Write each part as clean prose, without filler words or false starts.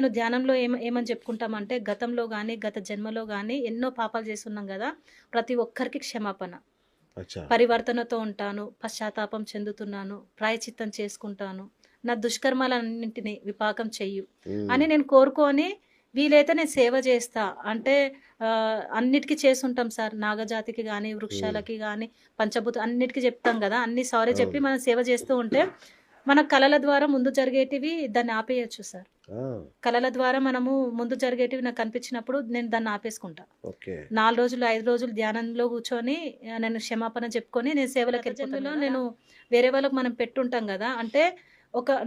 నేను ధ్యానంలో ఏమని చెప్పుకుంటామంటే, గతంలో గానీ, గత జన్మలో గానీ ఎన్నో పాపాలు చేసున్నాం గదా! ప్రతి ఒక్కరికి క్షమాపణ. అచ్చా! పరివర్తనతో ఉంటాను, పశ్చాత్తాపం చెందుతున్నాను, ప్రాయశ్చిత్తం చేసుకుంటాను. నా దుష్కర్మలన్నింటిని విపాకం చెయ్యు హ్మ్. అని నేను కోరుకొని వీలైతే నేను సేవ చేస్తా. అంటే అన్నిటికి చేసుంటాం సార్. నాగజాతికి గానీ, హ్మ్. వృక్షాలకి గానీ, పంచభూత అన్నిటికి చెప్తాం గదా! అన్ని సారీ చెప్పి అవును. మనం సేవ చేస్తూ ఉంటే, మన కలల ద్వారా ముందు జరిగేటివి దాన్ని ఆపేయొచ్చు సార్. ఆ! కలల ద్వారా మనము ముందు జరిగేటివి నాకు కనిపించినప్పుడు నేను దాన్ని ఆపేసుకుంటా. ఓకే. 4 రోజులు, 5 రోజులు ధ్యానంలో కూర్చొని నేను క్షమాపణ చెప్పుకొని నేను సేవలకెళ్ళిపోతాను. జన్మలో నేను వేరే వాళ్ళకి మనం పెట్టుంటాం గదా! అంటే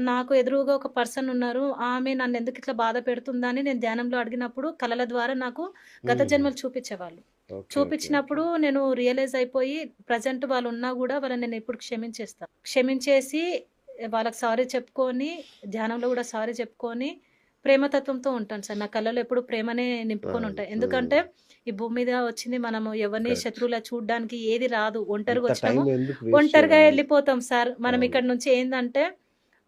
నాకు ఎదురుగా ఒక పర్సన్ ఉన్నారు. ఆమె నన్నెందుకు ఇట్లా బాధ పెడుతుందని నేను ధ్యానంలో అడిగినప్పుడు కలల ద్వారా నాకు గత హుహు. జన్మలు చూపించేవాళ్ళు. ఓకే. ఓకే. చూపించినప్పుడు నేను రియలైజ్ అయిపోయి ప్రెజెంట్ వాళ్ళున్నా గూడా వాళ్ళని నేనెప్పుడు క్షమించేస్తా. క్షమించేసి వాళ్ళకి సారీ చెప్పుకొని, ధ్యానంలో గూడా సారీ చెప్పుకొని ప్రేమతత్వంతో ఉంటాను సార్. నా కళ్ళలో ఎప్పుడు ప్రేమనే ఆ! నింపుకొనుంటాయి. హ్మ్. ఎందుకంటే, ఈ భూమి మీద వచ్చింది మనము ఎవరిని కరెక్ట్. శత్రువులా చూడ్డానికి ఏది రాదు. అంత టైం ఒంటరిగొచ్చినాము, ఎందుకు వేస్ట్ ఒంటరిగా చేయడం? అవును. ఎళ్ళిపోతాం సార్. మనం అవును. ఇక్కడి నుంచి ఏందంటే,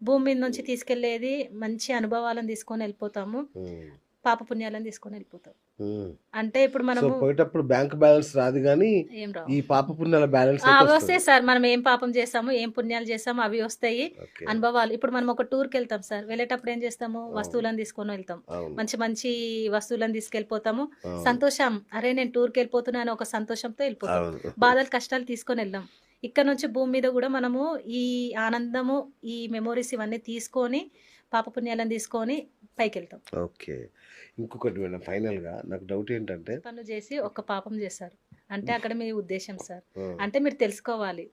భూమి మీద నుంచి తీసుకెళ్ళేది మంచి అనుభవాలను తీసుకొనెళ్ళిపోతాము. హ్మ్. పాపపుణ్యాలను తీసుకొనెళ్ళిపోతాం. హ్మ్. అంటే ఇప్పుడు సో, మనము పోయేటప్పుడు బ్యాంక్ బ్యాలెన్స్ రాదు గానీ, ఏం రావు. ఈ పాప పుణ్యాల బ్యాలెన్స్ ఆ! అయితే అవి వస్తది. వస్తాయి సార్. మనం ఏం పాపం చేశాము, ఏం పుణ్యాలు చేశాము అవి వస్తాయి. ఓకే. అనుభవాలు. ఇప్పుడు మనం ఒక టూర్‌కెళ్తాం సార్. వెళ్ళేటప్పుడు ఏం చేస్తాము, అవును. వస్తువులను తీసుకొని వెళ్తాం. అవును. మంచి మంచి వస్తువులను తీసుకెళ్ళిపోతాము. అవును. సంతోషం, అరే! నేను టూర్‌కెళ్ళిపోతున్నా అని ఒక సంతోషంతో ఎళ్ళిపోతాం. అవును. బాధలు, కష్టాలు తీసుకొనెళ్ళం. ఇక్కడ నుంచి భూమి మీద గూడా మనము ఈ ఆనందము, ఈ మెమోరీస్ ఇవన్నీ తీసుకొని, పాపపుణ్యాలను తీసుకొని పైకెళ్తాం. ఓకే. ఇంకొకటి మేడం ఫైనల్‌గా నాకు డౌట్ ఏంటంటే మంచి పనులు చేసి ఒక్క పాపం చేశారు. అంటే అక్కడ మీ ఉద్దేశ్యం సార్. ఆ! అంటే మీరు తెలుసుకోవాలి.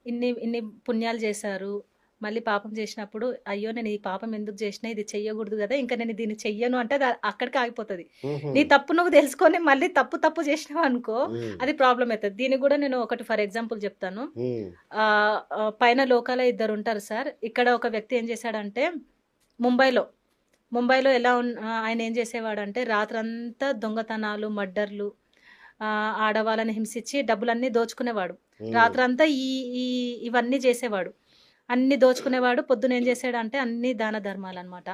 ఇన్ని ఇన్ని పుణ్యాలు చేశారు. మళ్ళీ పాపం చేసినప్పుడు, అయ్యో! నేను ఈ పాపం ఎందుకు చేసినా, ఇది చెయ్యకూడదు గదా! ఇంక నేను దీన్ని చెయ్యను అంటే అక్కడికే ఆగిపోతది. హుహు. నీ తప్పు నువ్వు తెలుసుకొని మళ్ళీ తప్పు చేసినావనుకో హ్మ్. అది ప్రాబ్లమ్ అయితది. దీనికి గూడా నేను ఒకటి ఫర్ ఎగ్జాంపుల్ చెప్తాను. హ్మ్. పైన లోకాల ఇద్దరుంటారు సార్. ఇక్కడ ఒక వ్యక్తి ఏం చేశాడంటే ముంబైలో, ముంబైలో ఆయన ఏం చేసేవాడంటే రాత్రంతా దొంగతనాలు, మర్డర్‌లు ఆడవాళ్ళని హింసించి డబ్బులన్నీ దోచుకునేవాడు. హ్మ్. రాత్రంతా ఈ ఈ ఇవన్నీ చేసేవాడు. అన్నీ దోచుకునేవాడు. పొద్దున ఏం చేసాడంటే అన్నీ దాన ధర్మాలనమాట.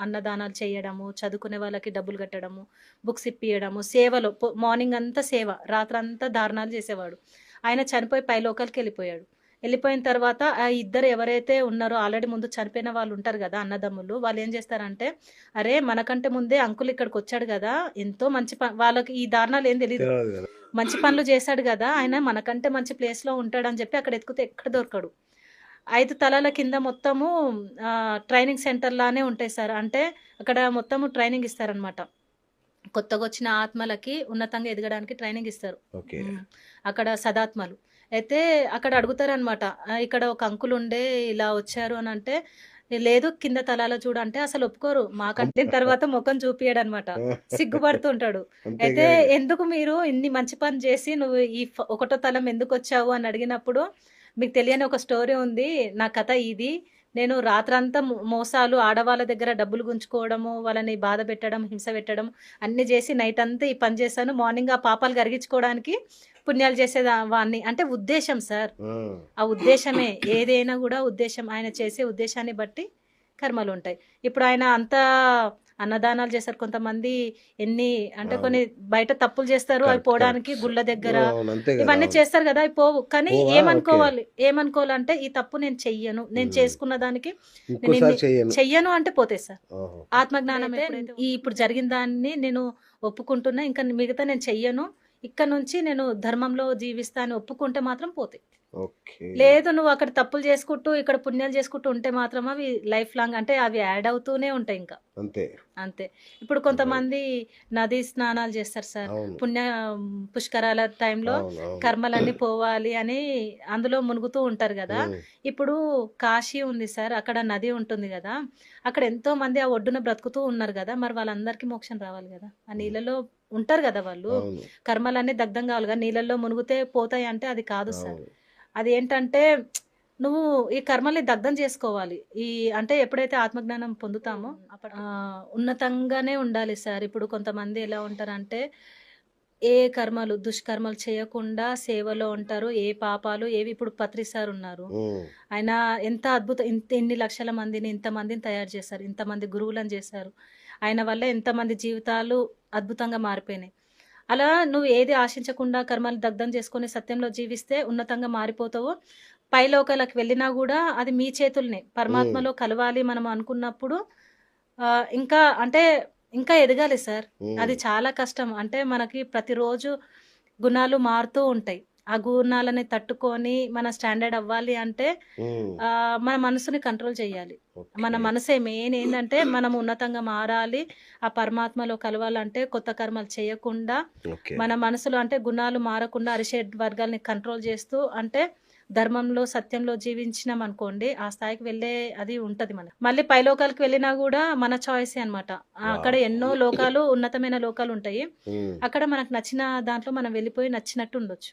అన్నదానాలు చేయడము, చదువుకునే వాళ్ళకి డబ్బులు కట్టడము, బుక్స్ ఇప్పియడము, సేవలో మార్నింగ్ అంతా సేవ, రాత్రంతా దారుణాలు చేసేవాడు. ఆయన చనిపోయి పైలోకాలకెళ్ళిపోయాడు. ఎళ్ళిపోయిన తర్వాత ఆ ఇద్దరు ఎవరైతే ఉన్నారో ఆల్రెడీ ముందు చనిపోయిన వాళ్ళుంటారు గదా! అన్నదమ్ములు. వాళ్ళేం చేస్తారంటే, అరే! మనకంటే ముందే అంకుల్ ఇక్కడికొచ్చాడు గదా! ఎంతో మంచి వాళ్ళకి ఈ దారుణాలేం తెలీదు. తెలవదు గదా! మంచి పనులు చేశాడు గదా! ఆయన మనకంటే మంచి ప్లేస్‌లో ఉంటాడని జెప్పి అక్కడ ఎతికితే ఎక్కడ దొరకడు. 5 తలాల కింద మొత్తము ట్రైనింగ్ సెంటర్‌లానే ఉంటాయి సార్. అంటే అక్కడ మొత్తము ట్రైనింగ్ ఇస్తారనమాట. కొత్తగొచ్చిన ఆత్మలకి ఉన్నతంగా ఎదగడానికి ట్రైనింగ్ ఇస్తారు. ఓకే. హ్మ్. అక్కడ సదాత్మలు. అయితే అక్కడ అడుగుతారనమాట. ఇక్కడ ఒక అంకుల్ ఉండే ఇలా వచ్చారు అనంటే, లేదు కింద తలాలో చూడు అంటే అసలు ఒప్పుకోరు. మాకంటే తర్వాత మొఖం చూపియడనమాట. సిగ్గుపడుతుంటాడు. అయితే అంతేగా ఇగ. ఎందుకు మీరు ఇన్ని మంచి పని చేసి నువ్వు ఈ ఒకటో తలం ఎందుకొచ్చావు అని అడిగినప్పుడు, మీకు తెలియని ఒక స్టోరీ ఉంది. నా కథ ఇది. నేను రాత్రంతా మోసాలు, ఆడవాళ్ళ దగ్గర డబ్బులు గుంజుకోవడము, వాళ్ళని బాధ పెట్టడం, హింస పెట్టడం అన్నీ జేసి నైటంతా ఈ పని చేశాను. మార్నింగ్ ఆ పాపాలు కరిగించుకోవడానికి పుణ్యాలు వాడిని. అంటే ఉద్దేశ్యం సార్. ఆ! ఆ ఉద్దేశ్యమే. ఏదైనా గూడా ఉద్దేశ్యం. ఆయన చేసే ఉద్దేశాన్ని బట్టి కర్మలుంటాయి. ఇప్పుడు ఆయన అంతా అన్నదానాలు చేశారు. కొంతమంది ఎన్ని అంటే అవును. కొన్ని బయట తప్పులు చేస్తారు. అవి కరెక్ట్. పోవడానికి కరెక్ట్. గుళ్ళ దగ్గర అవును. అంతే గదా! ఇవన్నీ అవును. చేస్తారు గదా! అవి పోవు. కానీ పోవా? ఓకే. ఏమనుకోవాలంటే ఈ తప్పు నేను చెయ్యను. నేను హ్మ్. చేసుకున్న దానికి ఇంకోసారి చెయ్యను. చెయ్యను అంటే పోతాయి సార్. ఓహోహో! ఆత్మజ్ఞానం ఎప్పుడైతే ఇప్పుడు జరిగిన దాన్ని నేను ఒప్పుకుంటున్నా. ఇంకా మిగతా నేను చెయ్యను. ఇక్క నుంచి నేను ధర్మంలో జీవిస్తా అని ఒప్పుకుంటే మాత్రం పోతాయి. ఓకే. లేదు నువ్వు అక్కడ తప్పులు చేసుకుంటూ, ఇక్కడ పుణ్యాలు చేసుకుంటూ ఉంటే మాత్రం అవి లైఫ్ లాంగ్ అంటే అవి యాడ్ అవుతూనే ఉంటాయింక. అంతే. అంతే. ఇప్పుడు రైట్. కొంతమంది నదీ స్నానాలు చేస్తారు సార్. అవును. పుణ్య పుష్కరాల టైంలో అవును. అవును. కర్మలన్నీ పోవాలి అని అందులో మునుగుతూ ఉంటారు గదా! హ్మ్. ఇప్పుడు కాశీ ఉంది సార్. అక్కడ నది ఉంటుంది గదా! అక్కడ ఎంతోమంది ఆ ఒడ్డున బ్రతుకుతూ ఉన్నారు గదా! మరి వాళ్ళందరికీ మోక్షం రావాలి గదా! ఆ హ్మ్. నీళ్ళలో ఉంటారు గదా వాళ్ళు. అవును. కర్మలన్నీ దగ్ధం కావాలి గదా! నీళ్ళల్లో మునిగితే పోతాయంటే అది కాదు సార్. అవును. అదేంటంటే నువ్వు ఈ కర్మల్ని దగ్ధం చేసుకోవాలి. అంటే ఎప్పుడైతే ఆత్మజ్ఞానం పొందుతామో ఉన్నతంగానే ఉండాలి సార్. ఇప్పుడు కొంతమంది ఎలా ఉంటారంటే, ఏ కర్మలు, దుష్కర్మలు చేయకుండా సేవలో ఉంటారు. ఏ పాపాలు ఏవి ఇప్పుడు పత్రి సార్ ఉన్నారు. హ్మ్. ఆయన ఎంత అద్భుతం ఇన్ని లక్షల మందిని, ఇంతమందిని తయారు చేశారు. ఇంతమంది గురువులను చేశారు. ఆయన వల్ల ఎంతమంది జీవితాలు అద్భుతంగా మారిపోయినాయి. అలా నువ్వు ఏది ఆశించకుండా కర్మలు దగ్ధం చేసుకొని సత్యంలో జీవిస్తే ఉన్నతంగా మారిపోతావు. పైలోకాలకు వెళ్ళినా గూడా అది మీ చేతుల్నే. హ్మ్. పరమాత్మలో కలవాలి మనం అనుకున్నప్పుడు ఇంకా అంటే ఇంకా ఎదగాలి సార్. అది హ్మ్. చాలా కష్టం. అంటే మనకి ప్రతిరోజు గుణాలు మారుతూ ఉంటాయి. ఆ గుణాలని తట్టుకొని మన స్టాండర్డ్ అవ్వాలి అంటే హ్మ్. మన మనసుని కంట్రోల్ చేయాలి. మన ఓకే. మనసే మెయిన్ ఏందంటే మనం ఉన్నతంగా మారాలి. ఆ పరమాత్మలో కలవాలంటే కొత్త కర్మలు చేయకుండా ఓకే. మన మనసులో అంటే గుణాలు మారకుండా అరిషడ్ వర్గాల్ని కంట్రోల్ చేస్తూ అంటే ధర్మంలో, సత్యంలో జీవించినామనుకోండి ఆ స్థాయికి వెళ్ళే అది ఉంటది మనకి. మళ్ళీ పైలోకాలకు వెళ్ళినా గూడా మన చాయిసే అన్నమాట. అక్కడ వావ్! ఎన్నో లోకాలు ఉన్నతమైన లోకాలుంటాయి. హ్మ్. అక్కడ మనకు నచ్చిన దాంట్లో మనం వెళ్ళిపోయి నచ్చినట్టు ఉండొచ్చు.